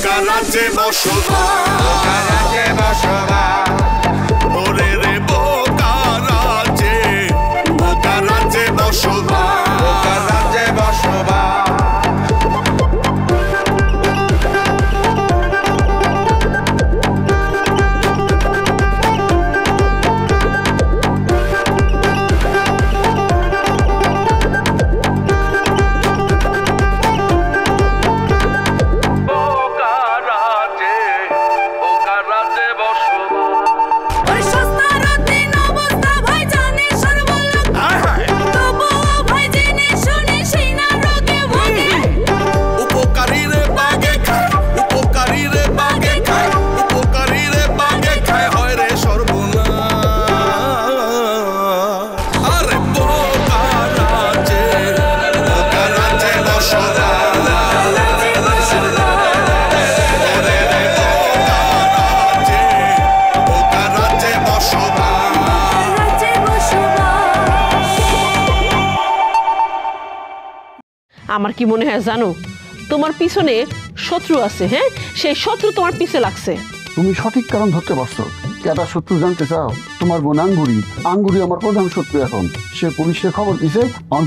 বোকা রাজ্যে বসবাস ওরে রে বোকা রাজ্যে বসবাস আমার কি মনে হয় জানো, তোমার পিছনে শত্রু আছে। হ্যাঁ, সেই শত্রু তোমার পিছে লাগছে। তুমি সঠিক কারণ ধরতে পারছো। কেডা শত্রু জানতে চাও? তোমার বোন আঙ্গুরি আমার প্রধান শত্রু। এখন সে পুলিশে খবর দিছে,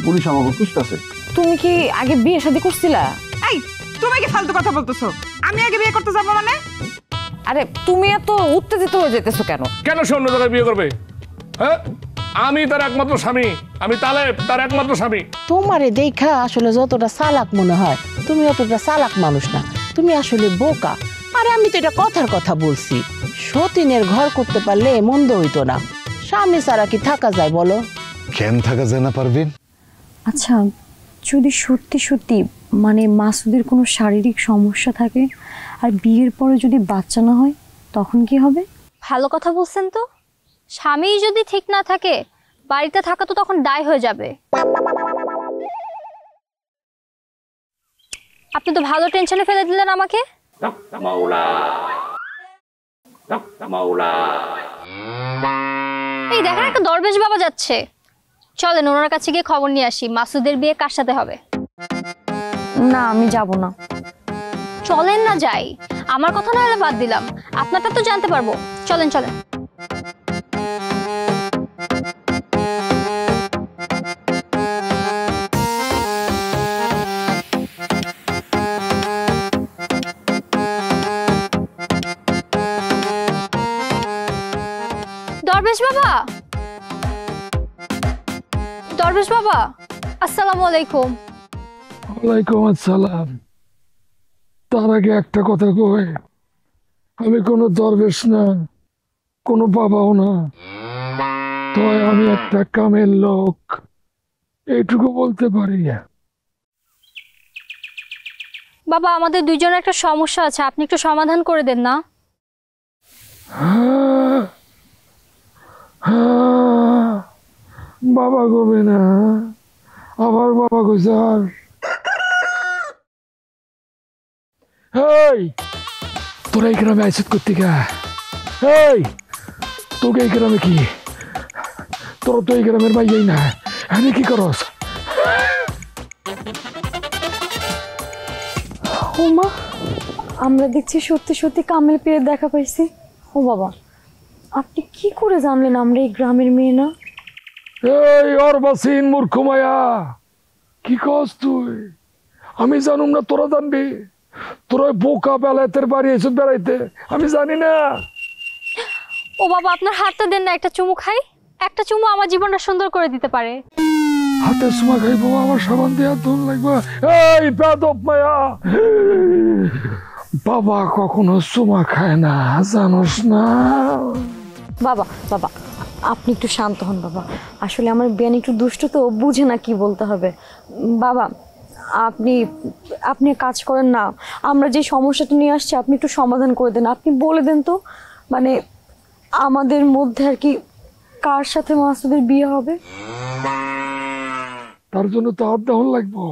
পুলিশ আমাকে খুঁজতেছে। তুমি কি আগে বিয়ে শাদী করছিলা? এই তুমি কি ফালতু কথা বলতেছো? আমি আগে বিয়ে করতে যাবো মানে? আরে তুমি এত উত্তেজিত হয়ে যেতেছো কেন? কেন সে অন্য জায়গায় বিয়ে করবে? হ্যাঁ, আমি তার একমাত্র স্বামী, আমি তালেব তার একমাত্র স্বামী। তোমারে দেখা আসলে যতটা চালাক মনে হয়, তুমি অতটা চালাক মানুষ না, তুমি আসলে বোকা। আরে আমি তো এটা কথার কথা বলছি, সতীনের ঘর করতে পারলে মন্দ হইতো না। স্বামী ছাড়া কি থাকা যায় বলো? কেন থাকা যায় না পারবিন? আচ্ছা, যদি সত্যি সত্যি মানে মাসুদের কোনো শারীরিক সমস্যা থাকে আর বিয়ের পরে যদি বাচ্চা না হয়, তখন কি হবে? ভালো কথা বলছেন তো। স্বামী যদি ঠিক না থাকে, বাড়িতে থাকা তো তখন দায় হয়ে যাবে। আপনি তো ভালো টেনশনে ফেলে দিলেন আমাকে। এই দেখেন, একটা দরবেশ বাবা যাচ্ছে। চলেন ওনার কাছে গিয়ে খবর নিয়ে আসি, মাসুদের বিয়ে কার সাথে হবে। না, আমি যাব না। চলেন না যাই, আমার কথা না হলে বাদ দিলাম, আপনারটা তো জানতে পারবো। চলেন চলেন। দরবেশ বাবা, আসসালামু আলাইকুম। ওয়ালাইকুম আসসালাম। তার আগে একটা কথা কই, আমি কোনো দরবেশ না, কোনো বাবাও না, তবে আমি একটা কামের লোক, এইটুকু বলতে পারি। বাবা, আমাদের দুইজনের একটা সমস্যা আছে, আপনি একটু সমাধান করে দেন না? বাবা গবে না, আবার বাবা গোজার। এই তোরা এই গ্রামে আইসত করতে গা? এই তোকে এই গ্রামে কি? তোরা তো এই গ্রামের বাইরেই না, আমি কি করস? ও মা, আমরা দেখছি সত্যি সত্যি কামেল পেয়ে দেখা পাইছি। ও বাবা, আপনি কি করে জানলেন আমরা এই গ্রামের মেয়ে না? এই অরবাসিন মূর্খ মায়া, কি কস তুই? আমি জানুম না, তোরা জানবি? তোরা বোকা বেলাতের বাড়ি এসে বেড়াইতে, আমি জানি না। ও বাবা, আপনার হাতটা দেন না, একটা চুমু খাই। একটা চুমু আমার জীবনটা সুন্দর করে দিতে পারে। হাতে চুমা খাইবো, আমার সাবান দিয়ে ধুন লাগবে। এই বেদব মায়া, বাবা কখনো চুমা খায় না, জানোস না? বাবা বাবা, আপনি একটু শান্ত হন বাবা। আসলে আমার বেন একটু দুষ্ট, তো বুঝে না কি বলতে হবে। বাবা, আপনি আপনি কাজ করেন না, আমরা যে সমস্যাটা নিয়ে আসছি আপনি একটু সমাধান করে দেন। আপনি বলে দেন তো, মানে আমাদের মধ্যে আর কি কার সাথে মাসুদের বিয়ে হবে? তার জন্য তো হাত দেওয়ান লাগবো।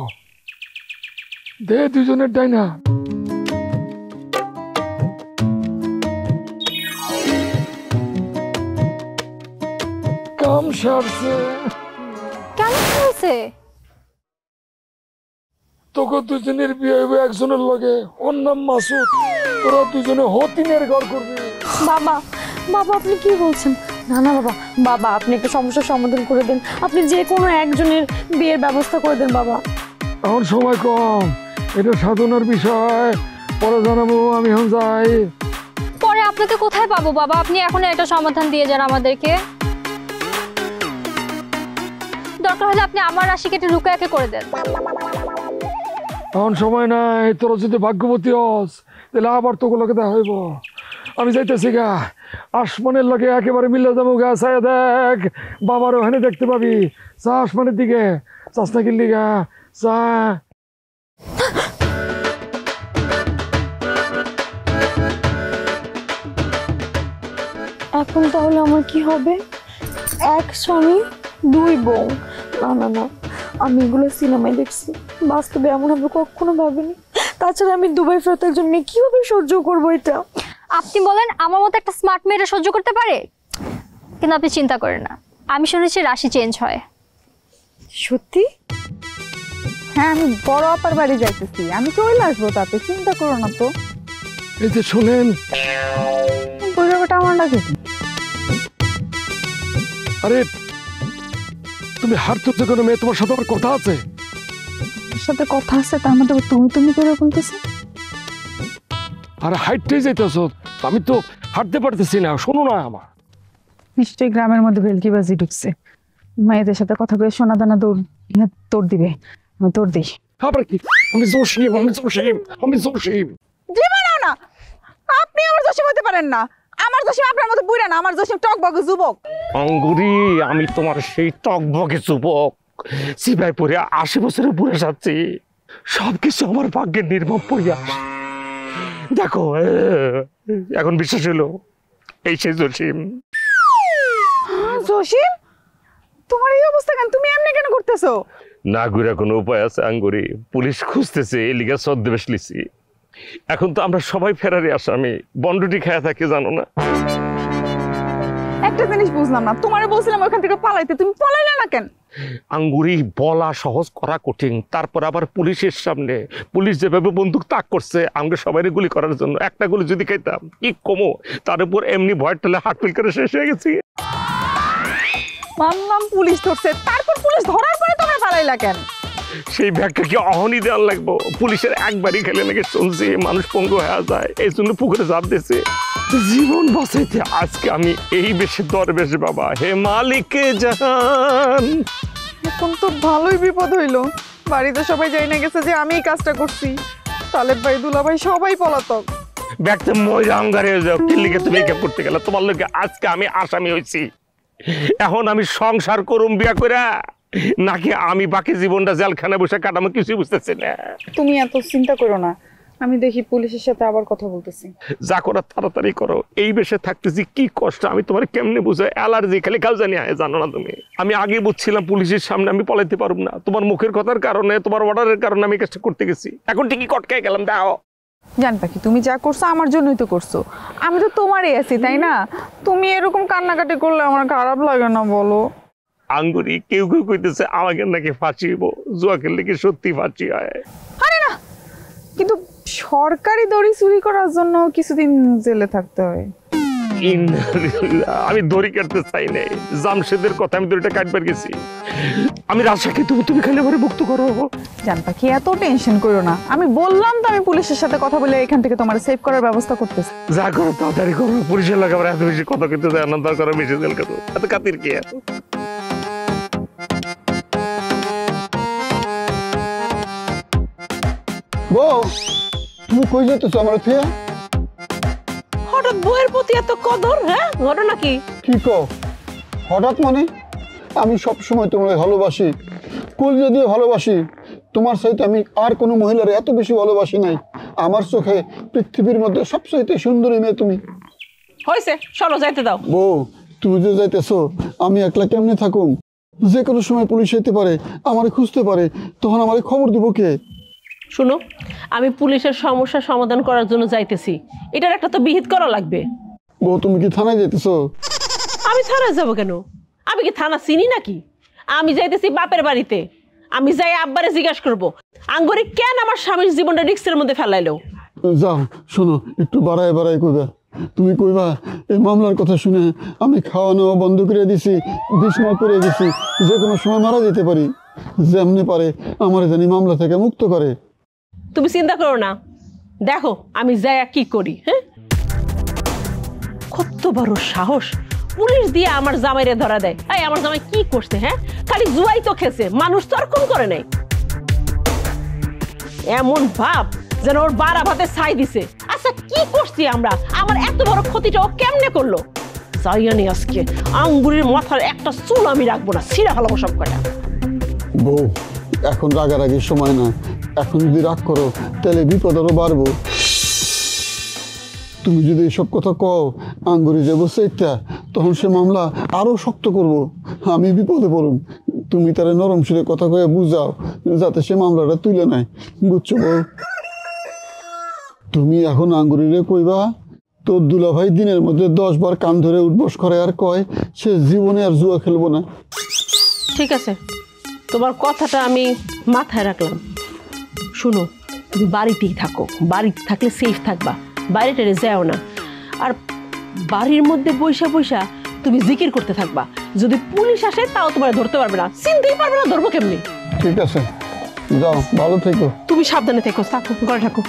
দে দুজনের ডাইনা। কাম সারছে। কেন হয়েছে? তোকে দুজনের বিয়ে হইবে একজনের লগে, ওর নাম মাসুদ। তোরা দুজনে হতিনের ঘর করবি। বাবা বাবা আপনি কি বলছেন? না না বাবা, বাবা আপনি একটা সমস্যার সমাধান করে দেন, আপনি যে কোনো একজনের বিয়ের ব্যবস্থা করে দেন বাবা। এখন সময় কম, এটা সাধনার বিষয়, পরে জানাবো। আমি এখন যাই। পরে আপনাকে কোথায় পাবো বাবা? আপনি এখন একটা সমাধান দিয়ে যান আমাদেরকে। দরকার হলে আপনি আমার রাশি কেটে রুকায়াকে করে দেন। এখন সময় নাই, তোরা যদি ভাগ্যবতী হস তাহলে আবার তোগুলোকে দেখা হইব। আমি যাইতেছি গা, আসমানের লগে একেবারে মিলে যাবো গা। চাই দেখ, বাবার ওখানে দেখতে পাবি। চা আসমানের দিকে, চাষ না কিনলি গা, চা। এখন তাহলে আমার কি হবে? এক স্বামী দুই বউ? না না না, আমি এগুলো সিনেমায় দেখছি, বাস্তবে এমন হবে কখনো ভাবিনি। তাছাড়া আমি দুবাই ফেরত একজন মেয়ে কিভাবে সহ্য করবো এটা? আপনি বলেন আমার মতো একটা স্মার্ট মেয়েটা সহ্য করতে পারে? কিন্তু আপনি চিন্তা করেন না, আমি শুনেছি রাশি চেঞ্জ হয়। সত্যি? হ্যাঁ, আমি বড় আপার বাড়ি যাইতেছি, আমি চলে আসবো, তাতে চিন্তা করো না তো। এই যে শোনেন, বইটা আমার লাগে। আরে তুমি হাঁটতে কোনো মেয়ে, তোমার সাথে আমার কথা আছে। সাথে কথা আছে, তার মধ্যে তুমি তুমি করে বলতেছি। আরে হাইটটাই যাইতেছ, আমি তো হাঁটতে পারতেছি না। শোনো না আমার, নিশ্চয়ই গ্রামের মধ্যে ভেলকিবাজি ঢুকছে, মেয়েদের সাথে কথা বলে সোনা দানা তোর দিবে, আমি তোর দিই। আবার কি? আমি জসিম, আমি জসিম, আমি জসিম। জীবনেও না, আপনি আমার জসিম হতে পারেন না। আমার জসিম আপনার মতো বুড়া না, আমার জসিম টকবগে যুবক। আঙ্গুরি, আমি তোমার সেই টকবগে যুবক, সিপাই পরে 80 বছরের বুড়ে যাচ্ছি। সবকিছু আমার ভাগ্যের নির্মম পরিহাস। দেখো, এখন বিশ্বাস হলো, এই সেই জসিম। জসিম, তোমার এই অবস্থা কেন? তুমি এমনি কেন করতেছো? না ঘুরে কোনো উপায় আছে আঙ্গুরি? পুলিশ খুঁজতেছে, এই লিগা ছদ্মবেশ লিছি। এখন তো আমরা সবাই ফেরারি আসামি, বন্ডুটি খেয়া থাকি, জানো না? একটা জিনিস বুঝলাম না, তোমারে বলছিলাম ওখান থেকে পালাইতে, তুমি পালাইলে না কেন? আঙ্গুরি, বলা সহজ, করা কঠিন। তারপর আবার পুলিশের সামনে, পুলিশ যেভাবে বন্দুক তাক করছে আমাকে সবাই গুলি করার জন্য, একটা গুলি যদি খাইতাম কি কমো, তার উপর এমনি ভয় টেলে হার্ট ফিল করে শেষ হয়ে গেছি। মানলাম পুলিশ ধরছে, তারপর পুলিশ ধরার পরে তোমরা পালাইলা কেন? সেই ব্যাগটা কি অহনি দেওয়ার লাগবো? পুলিশের একবারই খেলে নাকি শুনছি মানুষ পঙ্গু হয়ে যায়, এই জন্য পুকুরে ঝাঁপ দিয়েছে জীবন বাঁচাইতে। আজকে আমি এই বেশে দরবেশ বাবা, হে মালিকে জাহান। এখন তো ভালোই বিপদ হইলো, বাড়িতে সবাই যাই না গেছে যে আমি এই কাজটা করছি। তালেব ভাই, দুলা ভাই সবাই পলাতক। ব্যাগটা মজা আঙ্গারে যাও, কিল্লিকে তুমি একে পড়তে গেলে, তোমার লোকে আজকে আমি আসামি হয়েছি। এখন আমি সংসার করুম বিয়া করে, নাকি আমি বাকি জীবনটা জেলখানে বসে কাটামো, কিছুই বুঝতেছি না। তুমি এত চিন্তা করো না, আমি দেখি পুলিশের সাথে আবার কথা বলতেছি। যা করার তাড়াতাড়ি করো। এই বেশে থাকতেছি কি কষ্ট আমি তোমার কেমনে বুঝাই? অ্যালার্জি খালি কাউ জানি হয়, জানো না তুমি? আমি আগে বুঝছিলাম পুলিশের সামনে আমি পলাইতে পারব না, তোমার মুখের কথার কারণে, তোমার অর্ডারের কারণে আমি কাজটা করতে গেছি। এখন ঠিকই কটকাই গেলাম। দাও জান পাখি, তুমি যা করছো আমার জন্যই তো করছো, আমি তো তোমারই আছি, তাই না? তুমি এরকম কান্নাকাটি করলে আমার খারাপ লাগে না বলো? আঙ্গুরি, কেউ কেউ কইতেছে আমাকে নাকি ফাঁসিব, জুয়া খেললে কি সত্যি ফাঁসি হয়? আরে না, কিন্তু সরকারি দড়ি চুরি করার জন্য কিছুদিন জেলে থাকতে হয়। আমি দড়ি কাটতে চাই নাই, জামশেদের কথা আমি দড়িটা কাটবার গেছি। আমি রাশাকে তুমি খালি আমার মুক্ত করো। জান পাখি, এত টেনশন করো না, আমি বললাম তো আমি পুলিশের সাথে কথা বলে এখান থেকে তোমার সেভ করার ব্যবস্থা করতেছি। যা করো তাড়াতাড়ি করো, পুলিশের লাগে আবার এত বেশি কথা কিন্তু দেয় না, দরকার বেশি জেল কাটো, এত কাতির কি? বউ, তুমি কই যেতেছো আমার থেকে? হঠাৎ বউয়ের প্রতি এত কদর? হ্যাঁ, ঘটনা কি? কি কও হঠাৎ? মানে আমি সব সময় তোমাকে ভালোবাসি, কলিজা দিয়ে ভালোবাসি। তোমার সাথে আমি আর কোনো মহিলার এত বেশি ভালোবাসি নাই। আমার চোখে পৃথিবীর মধ্যে সবচাইতে সুন্দরী মেয়ে তুমি। হয়েছে, চলো যাইতে দাও। বউ, তুমি যে যাইতেছো, আমি একলা কেমনে থাকুম? যে কোনো সময় পুলিশ হইতে পারে, আমারে খুঁজতে পারে, তখন আমারে খবর দিব কে? শুনো, আমি পুলিশের সমস্যা সমাধান করার জন্য যাইতেছি, এটার একটা তো বিহিত করা লাগবে। বউ, তুমি কি থানায় যেতেছো? আমি থানায় যাবো কেন? আমি কি থানা চিনি নাকি? আমি যাইতেছি বাপের বাড়িতে। আমি যাই আব্বারে জিজ্ঞাসা করবো আঙ্গুরি কেন আমার স্বামীর জীবনটা রিস্কের মধ্যে ফেলাইলো। যাও শোনো, একটু বাড়ায় বাড়ায় কইবা। তুমি কইবা এই মামলার কথা শুনে আমি খাওয়া নেওয়া বন্ধ করে দিছি, বিছনা করে দিছি, যে কোনো সময় মারা যেতে পারি। যেমনি পারে আমার জানি মামলা থেকে মুক্ত করে। তুমি চিন্তা করো না, দেখো আমি যাই কি করি। হ্যাঁ, কত বড় সাহস, পুলিশ দিয়ে আমার জামাইরে ধরা দেয়। এই আমার জামাই কি করছে? হ্যাঁ, খালি জুয়াই তো খেছে, মানুষ তো আর কম করে নাই। এমন ভাব যেন ওর বাড়া ভাতে ছাই দিছে। আচ্ছা কি করছি আমরা? আমার এত বড় ক্ষতিটা ও কেমনে করলো? জানি আজকে আঙ্গুরের মাথার একটা চুল আমি রাখবো না, ছিঁড়া ফেলাবো সব কটা। বউ, এখন রাগারাগির সময় না। এখন যদি রাগ করো তাহলে বিপদ আরো বাড়বো। তুমি যদি এসব কথা কও আঙ্গুরি যে বসে একটা, তখন সে মামলা আরো শক্ত করব, আমি বিপদে পড়ুম। তুমি তারা নরম সুরে কথা কয়ে বুঝাও যাতে সে মামলাটা তুলে নেয়, বুঝছো বউ? তুমি এখন আঙ্গুরিরে কইবা তোর দুলাভাই দিনের মধ্যে 10 বার কান ধরে উঠবস করে আর কয় সে জীবনে আর জুয়া খেলবো না। ঠিক আছে, তোমার কথাটা আমি মাথায় রাখলাম। শুনো, তুমি বাড়িতেই থাকো, বাড়িতে থাকলে সেফ থাকবা, বাইরে টেরে যাও না। আর বাড়ির মধ্যে বৈশা বৈশা তুমি জিকির করতে থাকবা। যদি পুলিশ আসে তাও তোমার ধরতে পারবে না, চিনতেই পারবে না, ধরবো কেমনি? ঠিক আছে, যাও, ভালো থেকো। তুমি সাবধানে থেকো, থাকো, ঘরে থাকো।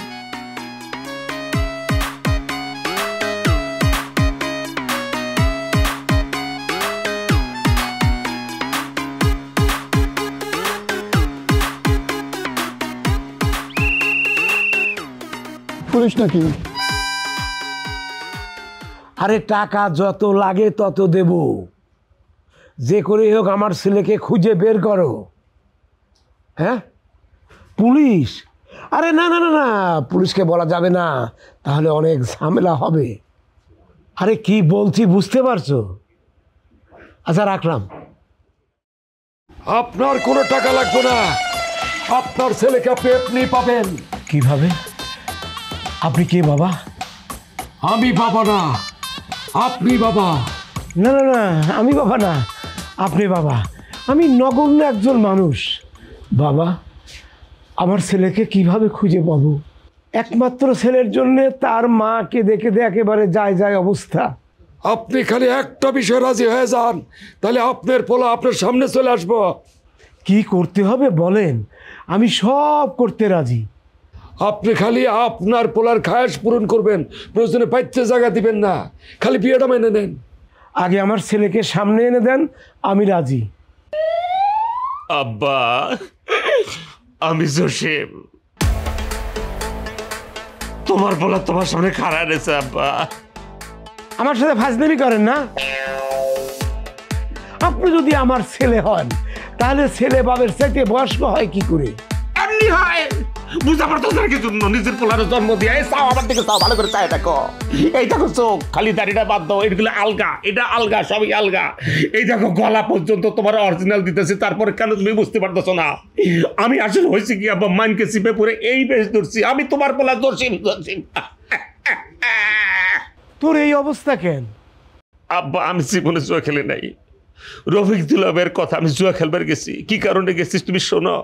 পুলিশ নাকি? আরে টাকা যত লাগে তত দেব, যে করে হোক আমার ছেলেকে খুঁজে বের করো। হ্যাঁ, পুলিশ? আরে না না না না, পুলিশকে বলা যাবে না, তাহলে অনেক ঝামেলা হবে। আরে কি বলছি বুঝতে পারছো? আচ্ছা রাখলাম। আপনার কোনো টাকা লাগবে না, আপনার ছেলেকে আপনি এমনি পাবেন। কিভাবে? আপনি কে বাবা? আমি বাবা না, আপনি বাবা। না না না, আমি বাবা না, আপনি বাবা। আমি নগণ্য একজন মানুষ। বাবা, আমার ছেলেকে কিভাবে খুঁজে পাবো? একমাত্র ছেলের জন্য তার মাকে দেখে একেবারে যায় যায় অবস্থা। আপনি খালি একটা বিষয় রাজি হয়ে যান, তাহলে আপনার পোলা আপনার সামনে চলে আসবো। কি করতে হবে বলেন, আমি সব করতে রাজি। আপনি খালি আপনার পোলার খায়াস পূরণ করবেন, প্রয়োজনে পাইতে জায়গা দিবেন না, খালি বিয়েটা মেনে নেন। আগে আমার ছেলেকে সামনে এনে দেন, আমি রাজি। আব্বা, আমি জসিম, তোমার বলা তোমার সামনে খাড়া রয়েছে। আব্বা, আমার সাথে ফাজলামি করেন না। আপনি যদি আমার ছেলে হন তাহলে ছেলে বাবের চাইতে বয়স্ক হয় কি করে? এমনি হয়, বুঝতে পারতো না কিছু। নিজের পোলার জন্ম দিয়ে চাও, আমার দিকে চাও, ভালো করে চাই দেখো। এই দেখো চোখ, খালি দাড়িটা বাদ দাও, এগুলো আলগা, এটা আলগা, সবই আলগা। এই দেখো গলা পর্যন্ত তোমার অরিজিনাল দিতেছে, তারপরে কেন তুমি বুঝতে পারতেছো না? আমি আসলে হয়েছে কি আব্বা, মাইনকে চিপে পড়ে এই বেশ ধরছি। আমি তোমার পোলা জসিম। তোর এই অবস্থা কেন? আব্বা, আমি জীবনে জুয়া খেলে নাই। রফিক দুলাবের কথা, আমি জুয়া খেলবার গেছি। কি কারণে গেছিস তুমি শোনো।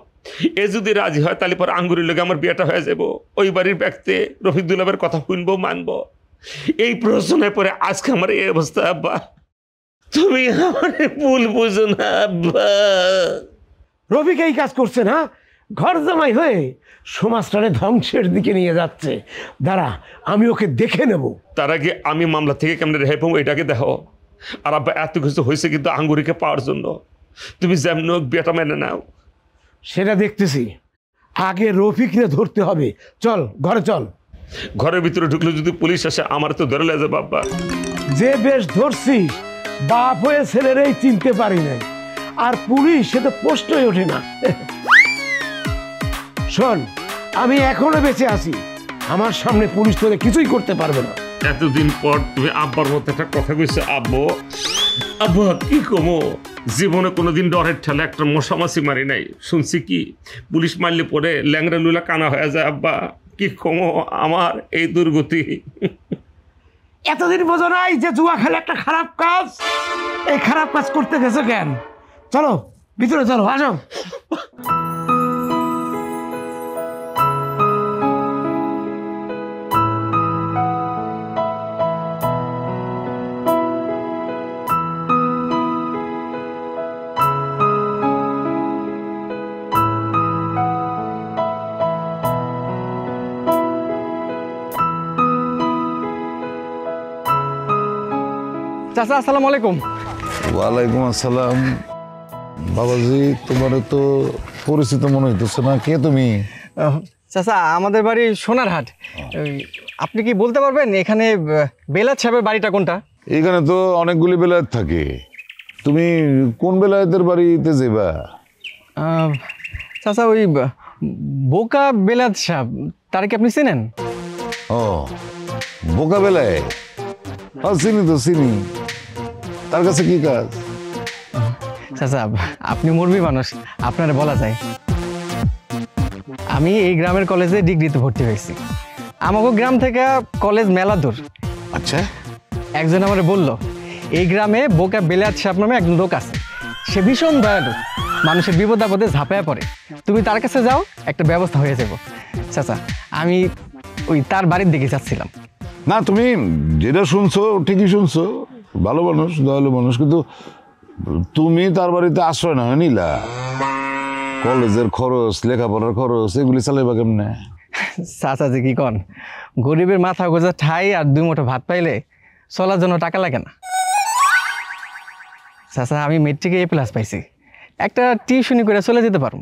এ যদি রাজি হয় তাহলে পরে আঙ্গুরের লোক আমার বিয়েটা হয়ে যাব। ওই বাড়ির ব্যক্তি রফিক দুলাবের কথা শুনবো, মানবো। এই প্রশ্নের পরে আজকে আমার এই অবস্থা। আব্বা, তুমি আমার ভুল বুঝো না আব্বা। রফিক এই কাজ করছে না, ঘর জামাই হয়ে সমাজটারে ধ্বংসের দিকে নিয়ে যাচ্ছে। দাঁড়া, আমি ওকে দেখে নেব। তার আগে আমি মামলা থেকে কেমন রেহাই পাবো এটাকে দেখো। আর আব্বা, এত কিছু হয়েছে কিন্তু আঙ্গুরিকে পাওয়ার জন্য। তুমি যেমন বিয়েটা মেনে নাও। সেটা দেখতেছি, আগে রফিকরে ধরতে হবে। চল ঘরে চল। ঘরের ভিতরে ঢুকলে যদি পুলিশ আসে আমার তো ধরে লেগে যাবে আব্বা। যে বেশ ধরছিস, বাপ হয়ে ছেলেরাই চিনতে পারি নাই, আর পুলিশ সে তো প্রশ্নই ওঠে না। শোন, আমি এখনো বেঁচে আছি, আমার সামনে পুলিশ তোরে কিছুই করতে পারবে না। এতদিন পর তুমি আব্বার মতো একটা কথা কইছো আব্বু। আব্বা, কি কমো, জীবনে কোনোদিন ডরের ঠেলে একটা মশামাছি মারি নাই। শুনছি কি পুলিশ মারলে পরে ল্যাংরা লুলা কানা হয়ে যায়। আব্বা, কি কমো আমার এই দুর্গতি। এতদিন বোঝো নাই যে জুয়া খেলা একটা খারাপ কাজ? এই খারাপ কাজ করতে গেছো কেন? চলো ভিতরে চলো, আসো। চাচা আসসালামু আলাইকুম। ওয়ালাইকুম আসসালাম। বাবাজি, তোমার তো পরিচিত মনে হইতেছে না, কে তুমি? চাচা আমাদের বাড়ি সোনারহাট। আপনি কি বলতে পারবেন এখানে বেলাত সাহেবের বাড়িটা কোনটা? এইখানে তো অনেকগুলি বেলায়েত থাকে, তুমি কোন বেলায়েতের বাড়িতে যাবা? চাচা ওই বোকা বেলাত সাহেব, তার কি আপনি চেনেন? ও বোকা বেলায়েত, চিনি তো চিনি। তার কাছে কি কাজ? চাচা আপনি মুরবি মানুষ, আপনারা বলা যায়। আমি এই গ্রামের কলেজে ডিগ্রিতে ভর্তি হয়েছি। আমাকে গ্রাম থেকে কলেজ মেলা দূর। আচ্ছা। একজন আমার বলল এই গ্রামে বোকা বেলাত সাহেব নামে একজন লোক আছে, সে ভীষণ দয়ালু, মানুষের বিপদ আপদে ঝাঁপায়া পড়ে। তুমি তার কাছে যাও, একটা ব্যবস্থা হয়ে যাব। চাচা আমি ওই তার বাড়ির দিকে যাচ্ছিলাম। না, তুমি যেটা শুনছো ঠিকই শুনছো, ভালো মানুষ, দয়ালু মানুষ, কিন্তু তুমি তার বাড়িতে আশ্রয় না নিলা। কলেজের খরচ, লেখাপড়ার খরচ, এগুলি চালাইবা কেমনে? চাচা যে কি কন, গরিবের মাথা গোজা ঠাই আর 2 মুঠো ভাত পাইলে চলার জন্য টাকা লাগে না। চাচা আমি মেট্রিকে A+ পাইছি, একটা টিউশনি করে চলে যেতে পারো।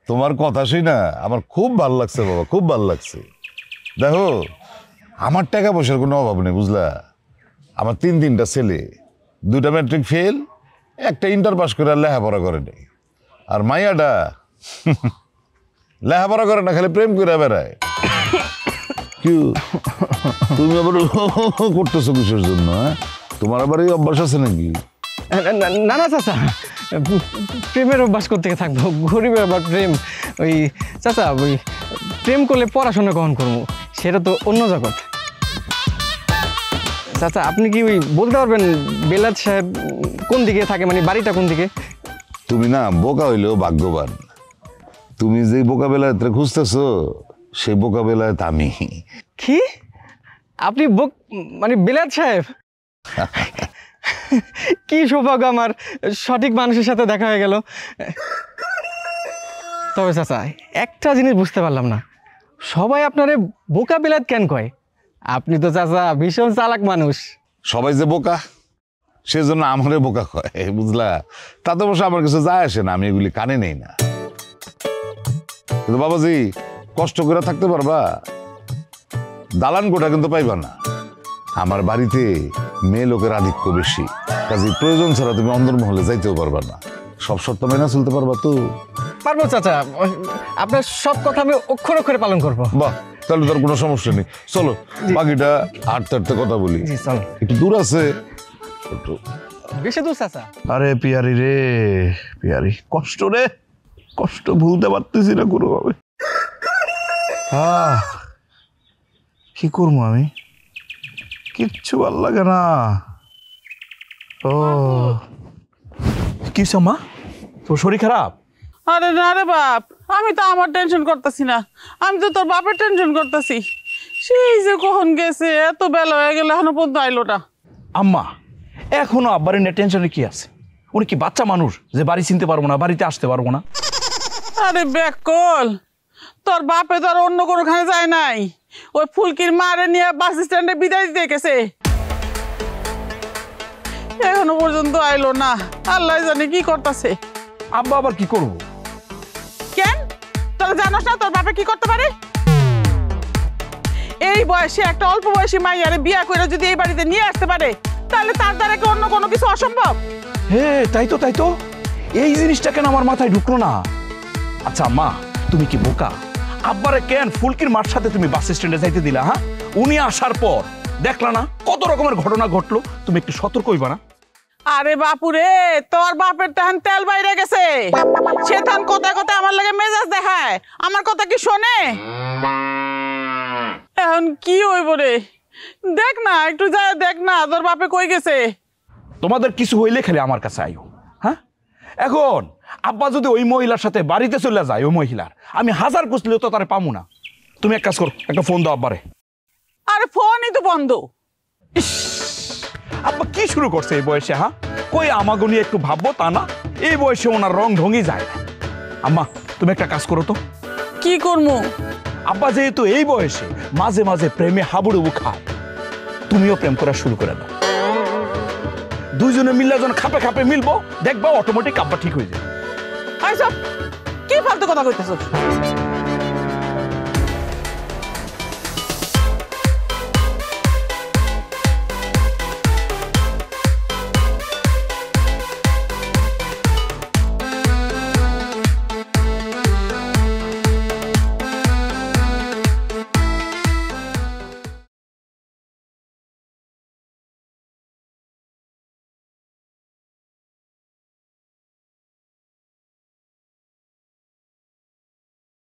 তোমার কথা শুই না আমার খুব ভালো লাগছে বাবা, খুব ভালো লাগছে। দেখো, আমার টাকা পয়সার কোনো অভাব নেই, বুঝলা। আমার 3টা ছেলে, 2টা ম্যাট্রিক ফেল, একটা ইন্টার পাস করে আর লেখাপড়া করে নেই। আর মাইয়াটা লেখাপড়া করে না, খালি প্রেম করে বেড়ায়। কি তুমি আবার করতেছো কিসের জন্য? তোমার আবার এই অভ্যাস আছে নাকি? না না চাচা, প্রেমের অভ্যাস করতে থাকবো, গরিবের আবার প্রেম। ওই চাচা ওই প্রেম করলে পড়াশোনা কখন করবো, সেটা তো অন্য জগৎ। চাচা আপনি কি ওই বলতে পারবেন বেলাত সাহেব কোন দিকে থাকে, মানে বাড়িটা কোন দিকে? তুমি না বোকা হইলেও ভাগ্যবান। তুমি যে বোকা বেলায়েত খুঁজতেছো, সেই বোকা বেলায়েত আমি। কি আপনি মানে বেলাত সাহেব? কি সৌভাগ্য আমার, সঠিক মানুষের সাথে দেখা হয়ে গেল। তবে চাচা একটা জিনিস বুঝতে পারলাম না, সবাই আপনারে বোকা বেলাত কেন কয়? আপনি তো চাচা ভীষণ চালাক মানুষ। সবাই যে বোকা সেজন্য আমারে বোকা কয়, বুঝলা। তাতে অবশ্য আমার কিছু যায় আসে না, আমি এগুলি কানে নেই না। কিন্তু বাবাজি, কষ্ট করে থাকতে পারবা, দালান কোঠা কিন্তু পাইবা না। আমার বাড়িতে মেয়ে লোকের আধিক্য বেশি, কাজে প্রয়োজন ছাড়া তুমি অন্দরমহলে যাইতেও পারবা না। সব শর্ত মেনে চলতে পারবা তো? পারবো চাচা, আপনার সব কথা আমি অক্ষর অক্ষরে পালন করবো। বাহ, তাহলে তোর কোনো সমস্যা নেই। চলো বাকিটা হাঁটতে হাঁটতে কথা বলি। চলো, একটু দূর আছে। বেশি দূর চাচা? আরে পিয়ারি রে পিয়ারি, কষ্ট রে, কষ্ট ভুলতে পারতেছি না কোনোভাবে। কি করবো আমি, কিচ্ছু ভাল লাগে না। ও কি মা, তোর শরীর খারাপ? আরে না রে বাপ, আমি তো আমার টেনশন করতেছি না, আমি তো তোর বাপের টেনশন করতেছি। সেই যে কখন গেছে, এত বেলা হয়ে গেলে এখনো পর্যন্ত আইলো না। আম্মা এখনো আব্বার নিয়ে টেনশনে কি আছে? উনি কি বাচ্চা মানুষ যে বাড়ি চিনতে পারবো না, বাড়িতে আসতে পারবো না? আরে ব্যাকল, তোর বাপে তো আর অন্য কোনোখানে যায় নাই, ওই ফুলকির মারে নিয়ে বাস স্ট্যান্ডে বিদায় দিতে গেছে। এখনো পর্যন্ত আইলো না, আল্লাহ জানে কি করতেছে। আব্বা আবার কি করবো? কেন তোরা জানোস না তোর বাপে কি করতে পারে? এই বয়সে একটা অল্প বয়সী মাইয়ারে বিয়া করে যদি এই বাড়িতে নিয়ে আসতে পারে, তাহলে তার দ্বারা কি অন্য কোনো কিছু অসম্ভব? হে তাই তো, তাই তো, এই জিনিসটা কেন আমার মাথায় ঢুকলো না? আচ্ছা মা, তুমি কি বোকা? আব্বারে কেন ফুলকির মার সাথে তুমি বাস স্ট্যান্ডে যাইতে দিলা? হ্যাঁ, উনি আসার পর দেখলা না কত রকমের ঘটনা ঘটলো, তুমি একটু সতর্ক হইবা না? আরে বাপুরে, তোর বাপের তখন তেল বাইরে গেছে, সে তখন কোথায় কোথায় আমার লাগে মেজাজ দেখায়, আমার কথা কি শোনে? এখন কি হইব রে, দেখ না, একটু যায় দেখ না তোর বাপে কই গেছে। তোমাদের কিছু হইলে খেলে আমার কাছে আইও। হ্যাঁ, এখন আব্বা যদি ওই মহিলার সাথে বাড়িতে চলে যায়, ওই মহিলার আমি হাজার খুঁজলেও তো তারে পামু না। তুমি এক কাজ করো, একটা ফোন দাও আব্বারে। আরে ফোনই তো বন্ধ। আব্বা কি শুরু করছে এই বয়সে? হ্যাঁ, কই আমাগো নিয়ে একটু ভাববো তা না, এই বয়সে ওনার রং ঢঙ্গি যায় না। আম্মা তুমি একটা কাজ করো তো। কি করবো? আব্বা যেহেতু এই বয়সে মাঝে মাঝে প্রেমে হাবুডুবু খায়, তুমিও প্রেম করা শুরু করে দাও। দুইজনে মিললে যখন খাপে খাপে মিলবো, দেখবা অটোমেটিক আব্বা ঠিক হয়ে যাবে। আচ্ছা কি ফালতু কথা কইতেছ?